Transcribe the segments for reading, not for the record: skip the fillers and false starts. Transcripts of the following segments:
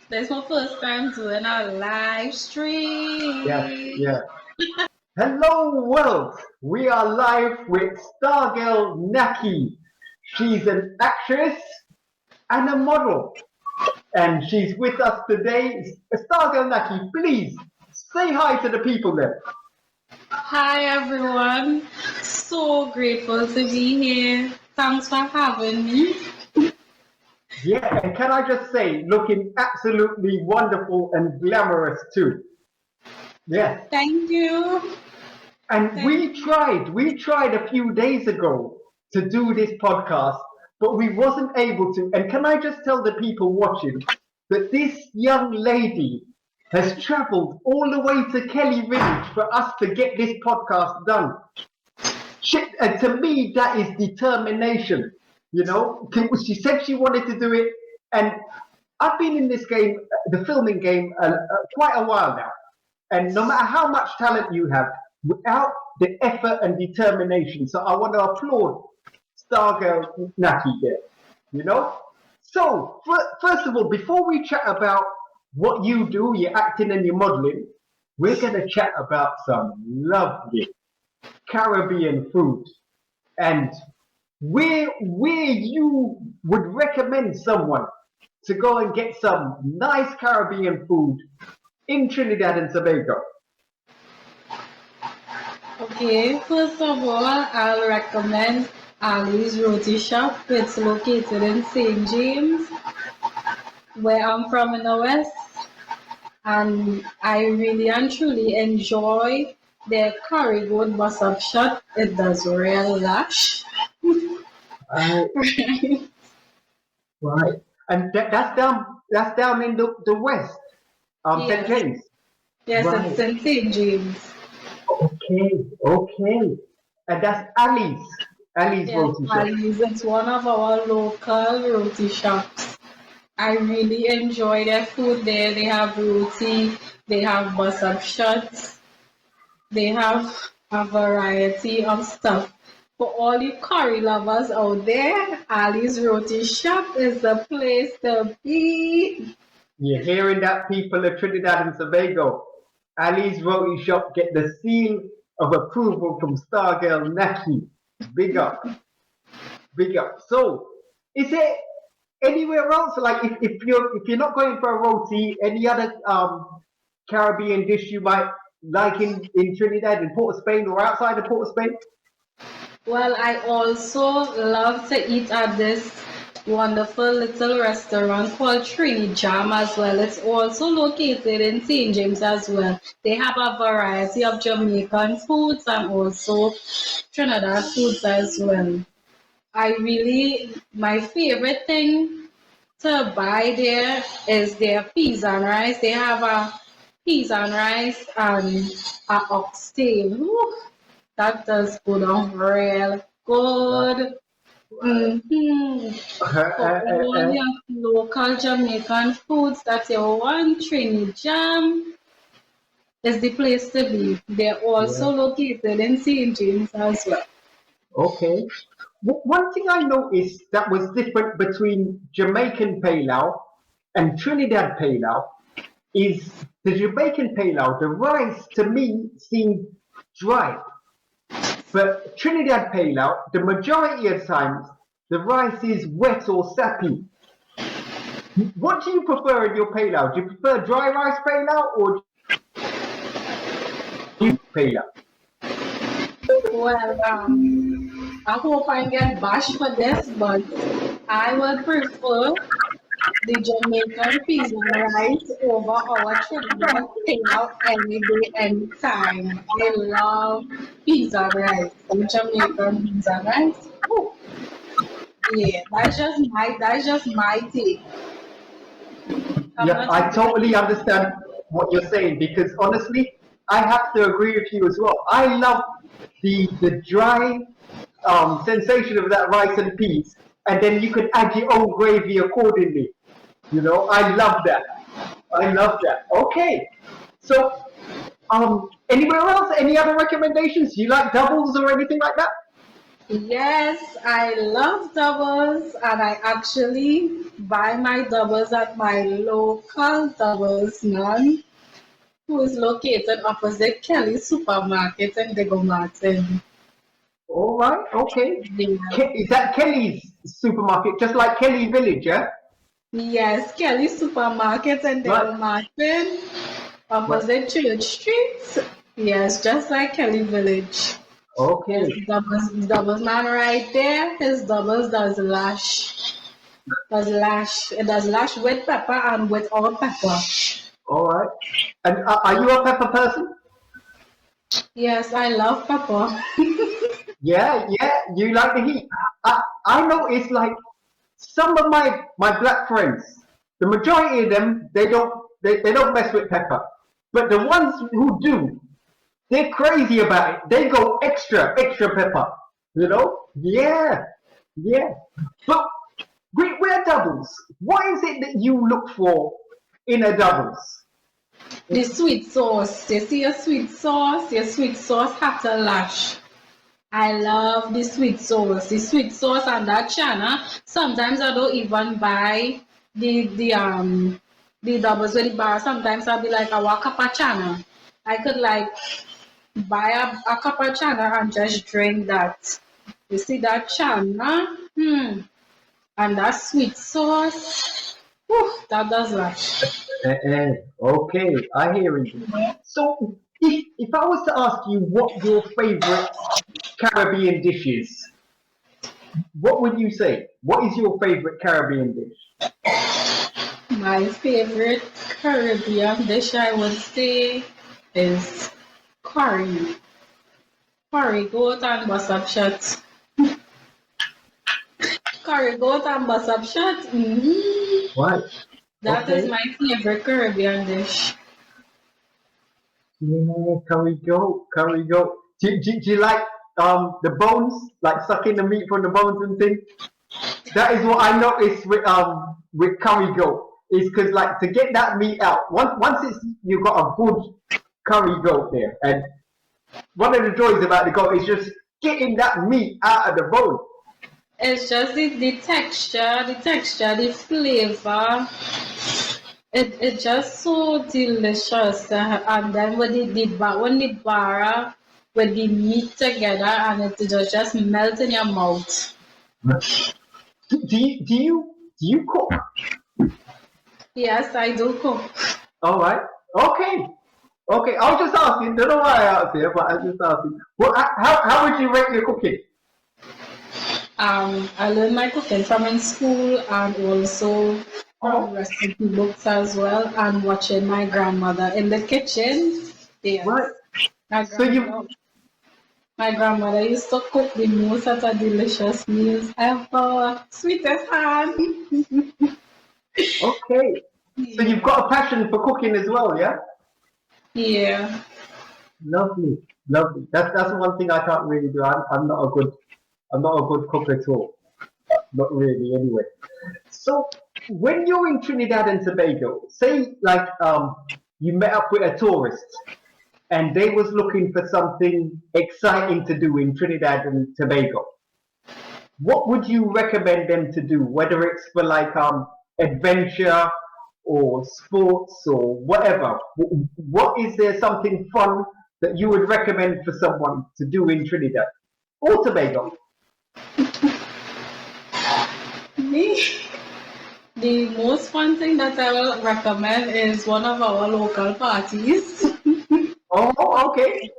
That's my first time doing a live Yes, stream. yeah. Hello, world. We are live with StarGirl Naky. She's an actress and a model, and she's with us today. StarGirl Naky, please say hi to the people there. Hi everyone. So grateful to be here. Thanks for having me. Yeah, and can I just say, looking absolutely wonderful and glamorous too. Yeah. Thank you. And Thank we tried a few days ago to do this podcast, but we wasn't able to. And can I just tell the people watching that this young lady has traveled all the way to Kelly Village for us to get this podcast done. And to me, that is determination. You know, she said she wanted to do it, and I've been in this game, the filming game, quite a while now. And no matter how much talent you have, without the effort and determination, so I want to applaud StarGirl Naky there. You know. So first of all, before we chat about what you do, your acting and your modeling, we're gonna chat about some lovely Caribbean food and where you would recommend someone to go and get some nice Caribbean food in Trinidad and Tobago. Okay, first of all, I'll recommend Ali's Roti Shop. It's located in St. James, where I'm from in the West. And I really and truly enjoy their curry goat bus up shot. It does real lash. Right, right. And that's down in the west, St. Yes, James. yes, it's Right. in St. James. Okay, okay. And that's Ali's Yes, roti shop. Ali's. It's one of our local roti shops. I really enjoy their food there. They have roti, they have bus up shots, they have a variety of stuff. For all you curry lovers out there, Ali's Roti Shop is the place to be. You're hearing that, people of Trinidad and Tobago. Ali's roti shop get the seal of approval from StarGirl Naky. Big up, big up. So, is it anywhere else? Like, if you're not going for a roti, any other Caribbean dish you might like in Trinidad, in Port of Spain, or outside of Port of Spain? Well, I also love to eat at this wonderful little restaurant called TriniJam as well. It's also located in St. James as well. They have a variety of Jamaican foods and also Trinidad foods as well. My favorite thing to buy there is their peas and rice. They have a peas and rice and a oxtail. Whew, that does go down real good. Mm-hmm. For all your local Jamaican foods that you want, TriniJam is the place to be. They're Yeah. also located in St. James as well. Okay. One thing I noticed that was different between Jamaican Palau and Trinidad Palau is the Jamaican Palau, the rice to me seemed dry. But Trinidad Palau, the majority of times, the rice is wet or sappy. What do you prefer in your Palau? Do you prefer dry rice Palau or deep Palau? Well, I hope I get bashed for this, but I would prefer the Jamaican peas and rice over our Trinidad payout any day, anytime. I love peas and rice. The Jamaican peas and rice. Ooh, yeah, that's just my take. I'm Yeah, not I sure. totally understand what you're saying because honestly, I have to agree with you as well. I love the dry sensation of that rice and peas, and then you can add your own gravy accordingly. You know, I love that. I love that. Okay, so anywhere else? Any other recommendations? You like doubles or anything like that? Yes, I love doubles, and I actually buy my doubles at my local doubles man, who is located opposite Kelly's supermarket in Diego Martin. All right, okay. Yeah. Is that Kelly's supermarket, just like Kelly Village, yeah? Yes, Kelly's supermarket in Right, Diego Martin, right. opposite Church Street. Yes, just like Kelly Village. Yes, Okay, doubles man right there. His doubles does lash. Does lash. It does lash with pepper and without pepper. all right. And are you a pepper person? Yes, I love pepper. Yeah, yeah. You like the heat. I noticed like some of my black friends, the majority of them, they don't mess with pepper. But the ones who do, they're crazy about it. They go extra pepper. You know? Yeah, yeah. But we're doubles. What is it that you look for in a doubles? The sweet sauce. You see your sweet sauce have to lash. I love the sweet sauce. The sweet sauce and that chana. Sometimes I don't even buy the doubles with the bar. Sometimes I'll be like a cup of chana. I could like buy a cup of chana and just drink that. You see that chana? And that sweet sauce. Whew, that does that. Okay, I hear you. So, if I was to ask you what your favorite Caribbean dish is, what would you say? What is your favorite Caribbean dish? My favorite Caribbean dish, I would say, is curry. Curry goat and basap shot. Curry goat and basap shot. Right. That is Okay. my favorite Caribbean dish. Yeah, curry goat, curry goat. Do you like the bones, like sucking the meat from the bones and things? That is what I noticed with curry goat. Is because like to get that meat out, once it's you've got a good curry goat there, and one of the joys about the goat is just getting that meat out of the bone. It's just the texture, the flavor. It's just so delicious. And then with when the bara with the meat together and it just melt in your mouth. Do you cook? Yes, I do cook. All right. Okay. Okay. I was just asking. Don't know why I asked here, but I was just asking. Well, how would you rate your cooking? I learned my cooking from in school and also from Oh, recipe books as well and watching my grandmother in the kitchen. right. Yes. My So you grandmother my grandmother used to cook the most of the delicious meals ever. Sweetest hand. okay? So you've Yeah. got a passion for cooking as well, yeah? Yeah. Lovely, lovely. That's one thing I can't really do. I'm not a good cook at all. Not really, anyway. So when you're in Trinidad and Tobago, say like you met up with a tourist and they was looking for something exciting to do in Trinidad and Tobago, what would you recommend them to do? Whether it's for like adventure or sports or whatever. What is there something fun that you would recommend for someone to do in Trinidad or Tobago? Me, the most fun thing that I will recommend is one of our local parties. Oh, okay.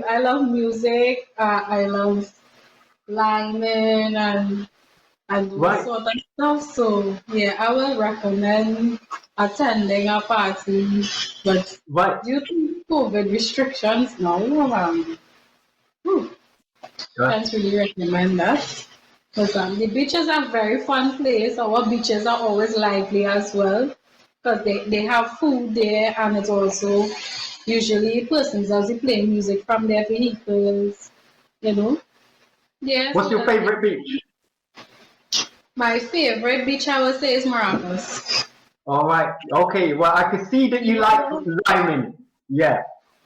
I love music. I love climbing and those Right, sort of stuff. So yeah, I will recommend attending a party, but right, due to COVID restrictions now, whew, right. can't really recommend that. Because the beaches are very fun place. Our beaches are always lively as well. Because they have food there and it's also usually persons are playing music from their vehicles, you know. Yeah, What's so your favorite beach? my favorite beach I would say is Maracas. All right, okay. Well, I can see that you like Yeah. liming. Yeah,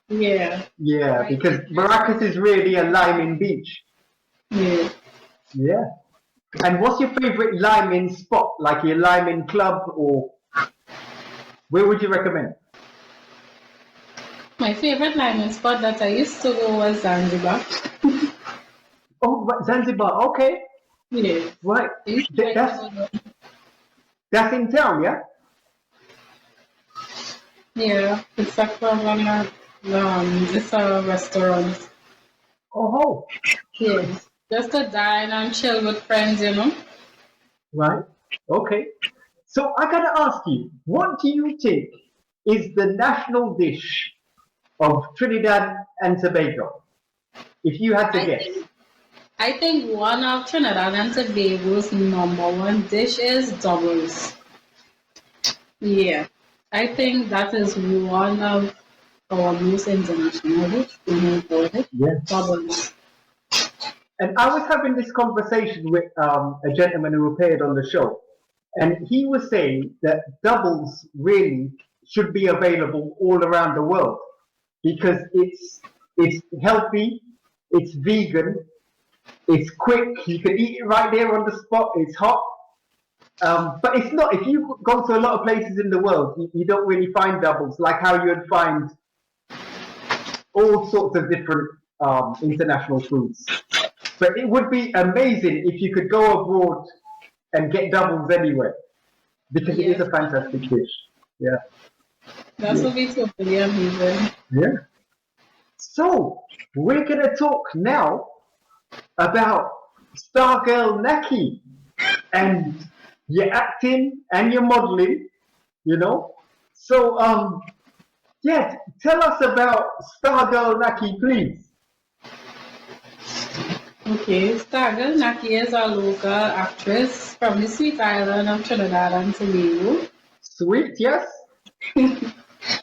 Yeah. yeah, My because favorite Maracas is really a liming beach. Yeah. Yeah. And what's your favorite lime-in spot? Like your lime-in club, or where would you recommend? My favorite lineman spot that I used to go was Zanzibar. Oh, right, Zanzibar. Okay. Yeah. Right. I used to Th- like to that's go there. that's in town, yeah? Yeah. It's a club and it's a restaurant. Oh, Yeah. Just to dine and chill with friends, you know. right. Okay. So I gotta ask you, what do you think is the national dish of Trinidad and Tobago? If you had to I guess. think I think one of Trinidad and Tobago's number one dish is doubles. Yeah. I think that is one of our most international dish. We know about it. Yeah. Doubles. And I was having this conversation with a gentleman who appeared on the show, and he was saying that doubles really should be available all around the world because it's healthy, it's vegan, it's quick. You can eat it right there on the spot. It's hot, but it's not. If you go to a lot of places in the world, you don't really find doubles like how you'd find all sorts of different international foods. But it would be amazing if you could go abroad and get doubles anywhere because it is Yes. a fantastic dish. Yeah, That yeah, would be totally amazing. yeah. So we're gonna talk now about StarGirl Naky and your acting and your modeling. You know. So yeah, tell us about StarGirl Naky, please. Okay, StarGyal Naky is a local actress from the sweet island of Trinidad and Tobago. Sweet, yes.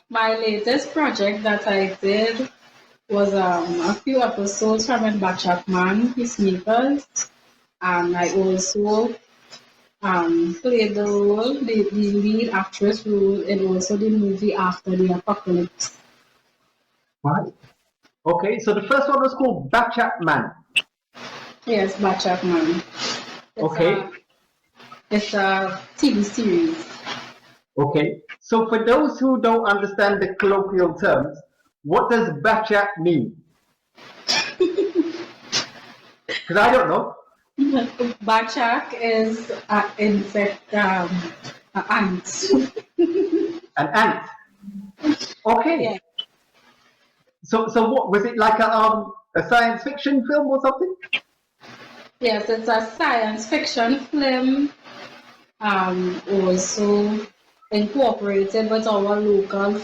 My latest project that I did was a few episodes from in Batchack Man, Peacemakers, and I also played the role, the lead actress role in also the movie After the Apocalypse. Right. Okay, so the first one was called Batchack Man. Yes, Batchack Man. It's Okay, a it's a TV series. okay. So for those who don't understand the colloquial terms, what does Batchack mean? Because I don't know. Batchack is an insect, an ant. An ant. Okay. Yeah. So what was it, like a science fiction film or something? Yes, it's a science fiction film, also incorporated with our local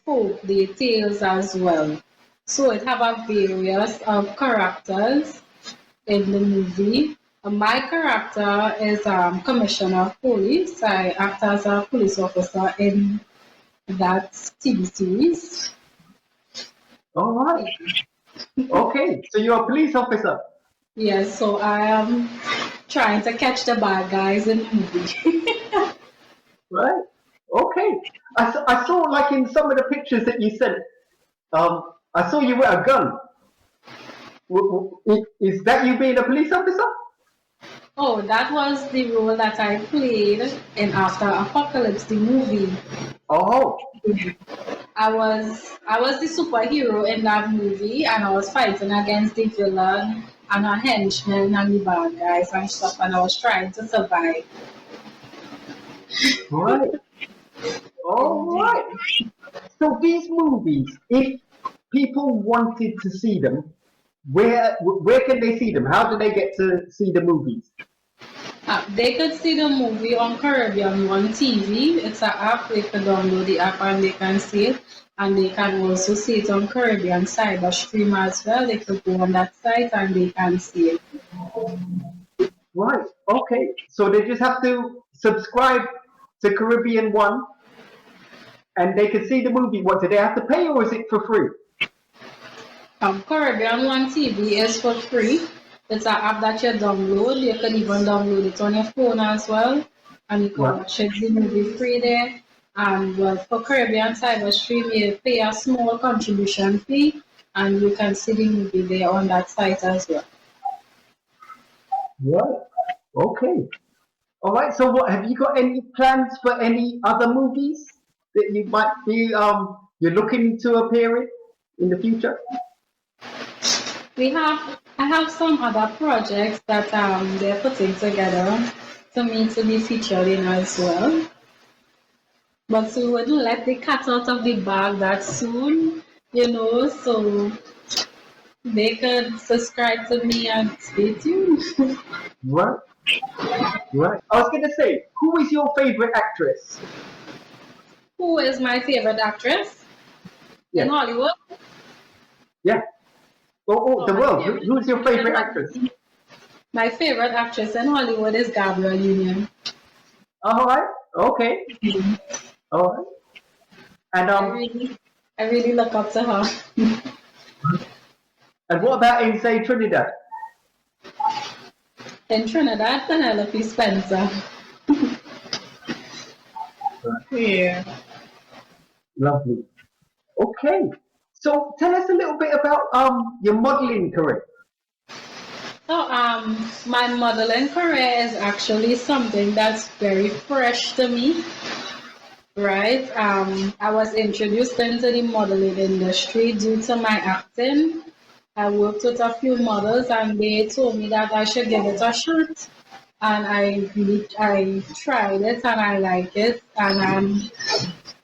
folk details as well. So it have a various of characters in the movie. My character is commissioner of police. I act as a police officer in that TV series. All right. Okay. So you're a police officer, Yes, so I am trying to catch the bad guys in the movie. right? Okay. I saw like in some of the pictures that you sent. I saw you with a gun. Is that you being a police officer? Oh, that was the role that I played in After Apocalypse, the movie. Oh, I was the superhero in that movie, and I was fighting against the villain and her henchmen and the bad guys and stuff, and I was trying to survive. right. All Indeed. right. So these movies, if people wanted to see them, where can they see them? How do they get to see the movies? They could see the movie on Caribbean One TV. It's an app. They can download the app and they can see it. And they can also see it on Caribbean Cyber Stream as well. They could go on that site and they can see it. Right. Okay. So they just have to subscribe to Caribbean One, and they can see the movie. What do they have to pay, or is it for free? Caribbean One TV is for free. It's an app that you download. You can even download it on your phone as well. And you can Right. watch the movie free there. And well, for Caribbean Cyber Stream, you pay a small contribution fee and you can see the movie there on that site as well. Right. Okay. All right. So, what have you got any plans for any other movies that you might be you're looking to appear in the future? I have some other projects that they're putting together for me to be featured in as well. But we wouldn't let the cat out of the bag that soon, so they could subscribe to me and stay tuned. Right. Right. I was gonna say, who is your favorite actress? Who is my favorite actress in Yeah. Hollywood? Yeah. Oh, Oh, the my world. favorite Who's your actress in favorite actress? Hollywood. My favorite actress in Hollywood is Gabrielle Union. All right. Okay. All right. And I really, I really look up to her. and what about in say Trinidad? In Trinidad, Penelope Spencer. Yeah. Lovely. Okay. So tell us a little bit about your modeling career. So, my modeling career is actually something that's very fresh to me, right? I was introduced into the modeling industry due to my acting. I worked with a few models and they told me that I should give it a shot. And I tried it and I like it and I'm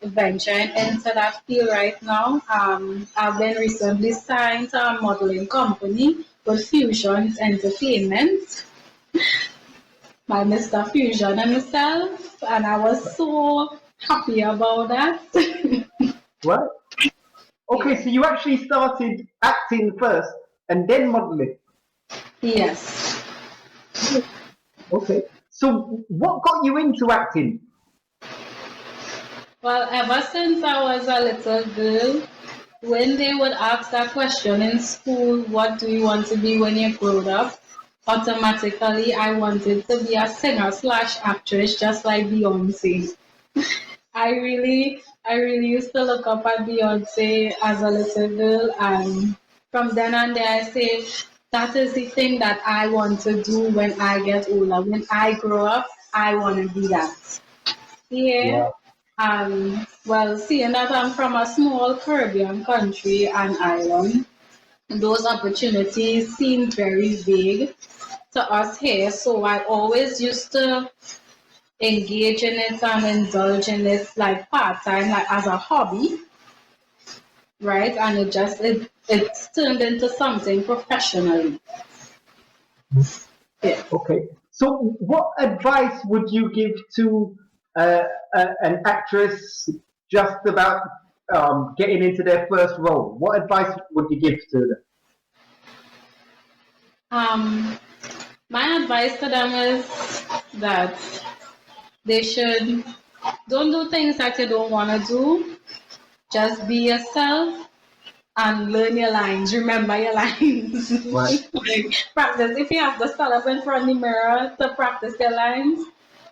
venturing into that field right now. I've been recently signed to a modeling company with Fusions Entertainment by Mr. Fusion himself, and I was so happy about that. Right. Okay. Yeah. So you actually started acting first and then modeling. Yes. Okay. So what got you into acting? Well, ever since I was a little girl, when they would ask that question in school, what do you want to be when you grow up? Automatically, I wanted to be a singer slash actress just like Beyonce. I really used to look up at Beyonce as a little girl, and from then on, there I say that is the thing that I want to do when I get older. When I grow up, I want to be that. Yeah. Wow. Well, seeing that I'm from a small Caribbean country and island, those opportunities seem very vague to us here. So I always used to engage in it and indulge in it like part time, like as a hobby, right? And it's turned into something professionally. Yeah. Okay. So what advice would you give to an actress just about getting into their first role? What advice would you give to them? Um, my advice to them is that they should don't do things that you don't want to do. Just be yourself and learn your lines. Remember your lines. Right. Like, practice. If you have to stand up in front of the mirror to practice your lines,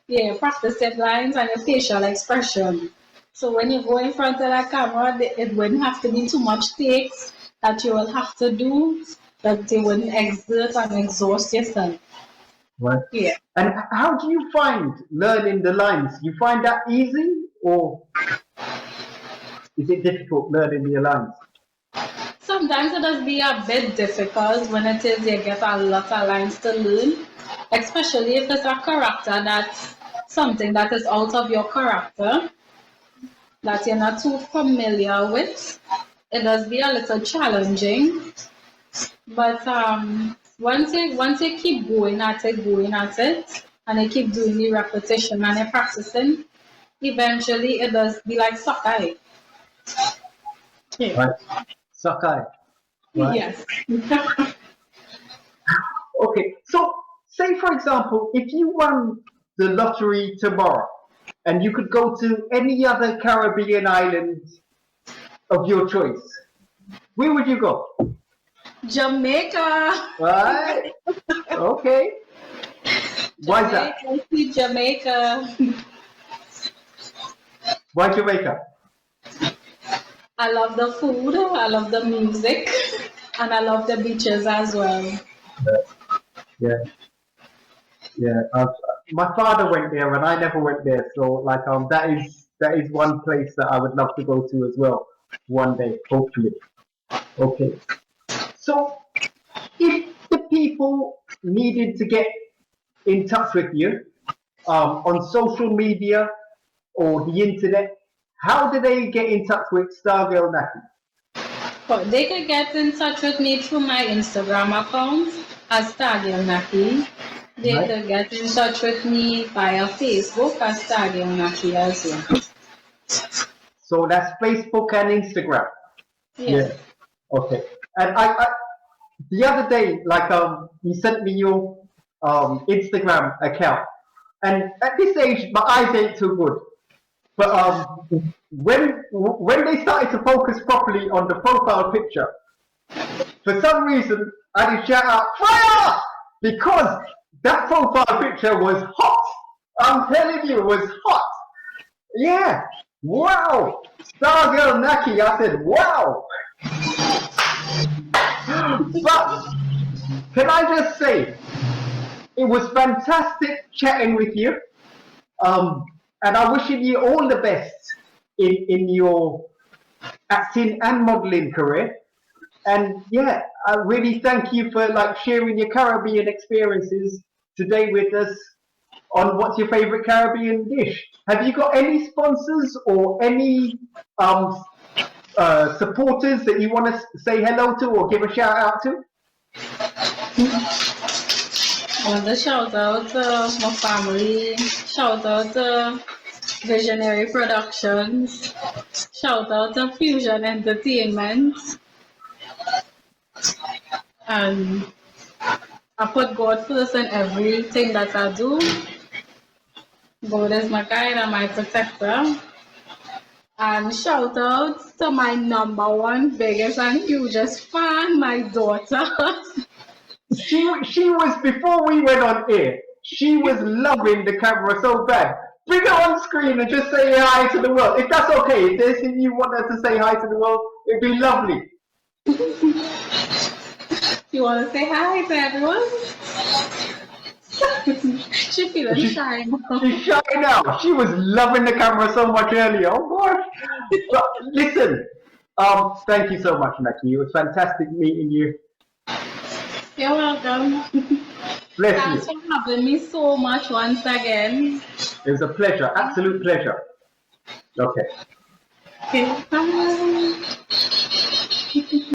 yeah, practice your lines and your facial expression. So when you go in front of the camera, it wouldn't have to be too much takes that you will have to do, that you wouldn't exert and exhaust yourself. Right. Yeah. And how do you find learning the lines? You find that easy, or is it difficult learning the lines? Sometimes it does be a bit difficult when it is you get a lot of lines to learn, especially if it's a character that's something that is out of your character that you're not too familiar with. It does be a little challenging, but once you keep going at it, and you keep doing the repetition and you're practicing, eventually it does be like sockeye. Yeah. Right. Sakai. Right. Yes. Okay. So say for example, if you won the lottery tomorrow and you could go to any other Caribbean island of your choice, where would you go? Jamaica. Right. Okay. Why is that? Jamaica. Why Jamaica? I love the food, I love the music, and I love the beaches as well. Yeah. Yeah, my father went there and I never went there, so like that is one place that I would love to go to as well one day, hopefully. Okay, so if the people needed to get in touch with you on social media or the internet, how do they get in touch with StarGirl Naky? But they could get in touch with me through my Instagram account as StarGyal Naky. They Right? could get in touch with me via Facebook as StarGyal Naky as well. So that's Facebook and Instagram. Yes. Yeah. Okay. And I the other day, like you sent me your Instagram account, and at this age, my eyes ain't too good. But when they started to focus properly on the profile picture, for some reason I did shout out fire because that profile picture was hot. I'm telling you, it was hot. Yeah. Wow. StarGirl Naky. I said, wow. But can I just say, it was fantastic chatting with you. And I'm wishing you all the best in your acting and modeling career. And yeah, I really thank you for like sharing your Caribbean experiences today with us on what's your favorite Caribbean dish. Have you got any sponsors or any supporters that you want to say hello to or give a shout out to? I want to shout out to my family, shout out to Visionary Productions, shout out to Fusion Entertainment, and I put God first in everything that I do. God is my guide and my protector. And shout out to my number one biggest and hugest fan, my daughter. She was, before we went on air, she was loving the camera so bad. Bring her on screen and just say hi to the world. If that's okay, if there's anything you want her to say hi to the world, it'd be lovely. You want to say hi to everyone? She's feeling shy now. She's shy now. She was loving the camera so much earlier. Oh gosh. But listen, thank you so much, Naky. It was fantastic meeting you. You're welcome. Bless Thanks you. for having me so much once again. It was a pleasure, absolute pleasure. Okay. Okay, bye.